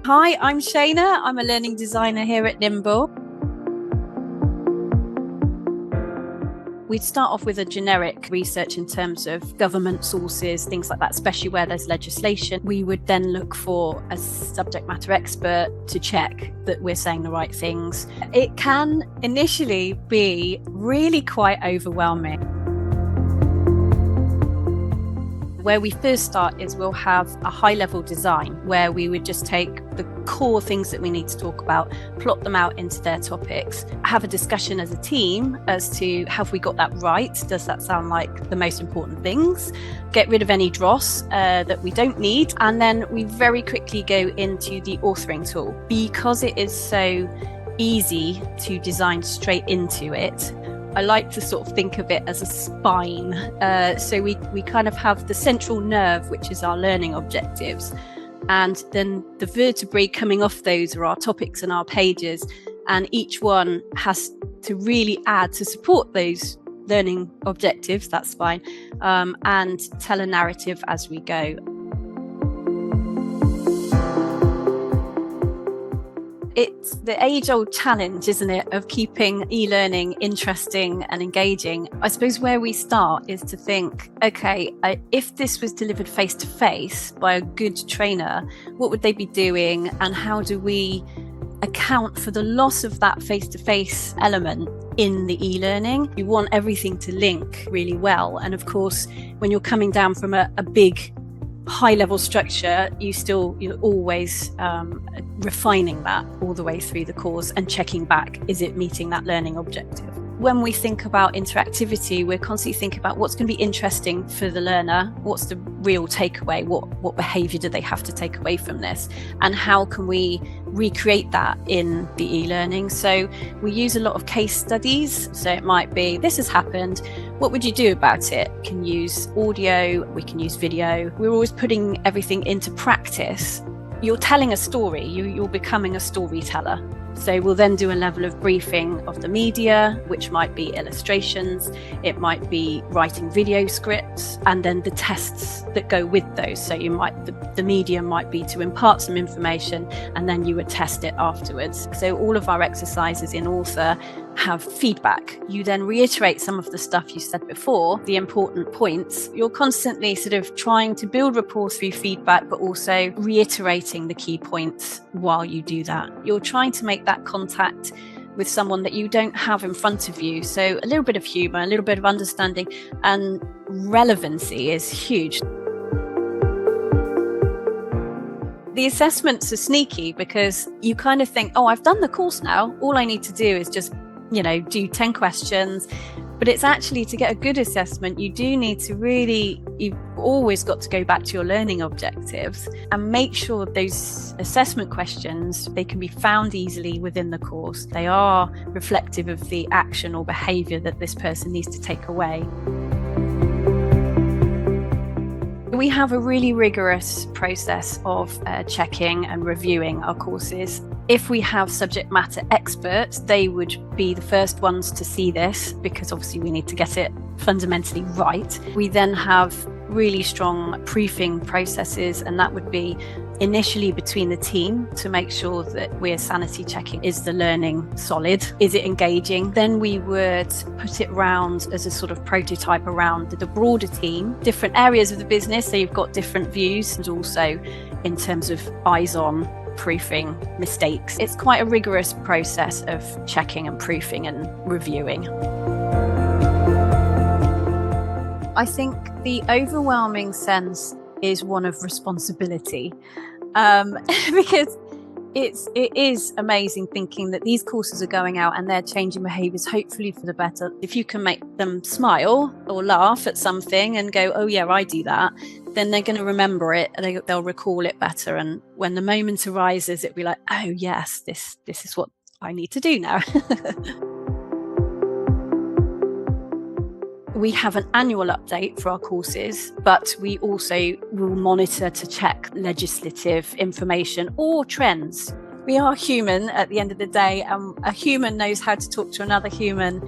Hi, I'm Shaena. I'm a learning designer here at Nimble. We'd start off with a generic research in terms of government sources, things like that, especially where there's legislation. We would then look for a subject matter expert to check that we're saying the right things. It can initially be really quite overwhelming. Where we first start is we'll have a high-level design where we would just take the core things that we need to talk about, plot them out into their topics, have a discussion as a team as to have we got that right? Does that sound like the most important things? Get rid of any dross that we don't need. And then we very quickly go into the authoring tool. Because it is so easy to design straight into it, I like to sort of think of it as a spine. So we kind of have the central nerve, which is our learning objectives. And then the vertebrae coming off those are our topics and our pages. And each one has to really add to support those learning objectives, that spine, and tell a narrative as we go. It's the age-old challenge, isn't it, of keeping e-learning interesting and engaging. I suppose where we start is to think, okay, if this was delivered face-to-face by a good trainer, what would they be doing, and how do we account for the loss of that face-to-face element in the e-learning? You want everything to link really well. And of course, when you're coming down from a big high-level structure, you're always refining that all the way through the course and checking back, is it meeting that learning objective? When we think about interactivity, we're constantly thinking about what's going to be interesting for the learner, what's the real takeaway, what behavior do they have to take away from this, and how can we recreate that in the e-learning. So we use a lot of case studies. So it might be, this has happened, what would you do about it? We can use audio, we can use video. We're always putting everything into practice. You're telling a story, you're becoming a storyteller. So we'll then do a level of briefing of the media, which might be illustrations, it might be writing video scripts, and then the tests that go with those. So the media might be to impart some information, and then you would test it afterwards. So all of our exercises in Author have feedback. You then reiterate some of the stuff you said before, the important points. You're constantly sort of trying to build rapport through feedback, but also reiterating the key points while you do that. You're trying to make that contact with someone that you don't have in front of you. So a little bit of humor, a little bit of understanding, and relevancy is huge. The assessments are sneaky because you kind of think, oh, I've done the course now. All I need to do is just do 10 questions. But it's actually, to get a good assessment, you do need to you've always got to go back to your learning objectives and make sure those assessment questions, they can be found easily within the course. They are reflective of the action or behavior that this person needs to take away. We have a really rigorous process of checking and reviewing our courses. If we have subject matter experts, they would be the first ones to see this, because obviously we need to get it fundamentally right. We then have really strong proofing processes, and that would be initially between the team to make sure that we're sanity checking. Is the learning solid? Is it engaging? Then we would put it round as a sort of prototype around the broader team, different areas of the business, so you've got different views, and also in terms of eyes on proofing mistakes. It's quite a rigorous process of checking and proofing and reviewing. I think the overwhelming sense is one of responsibility, because it is amazing thinking that these courses are going out and they're changing behaviours, hopefully for the better. If you can make them smile or laugh at something and go, oh yeah, I do that, then they're going to remember it and they'll recall it better. And when the moment arises, it'll be like, oh yes, this is what I need to do now. We have an annual update for our courses, but we also will monitor to check legislative information or trends. We are human at the end of the day, and a human knows how to talk to another human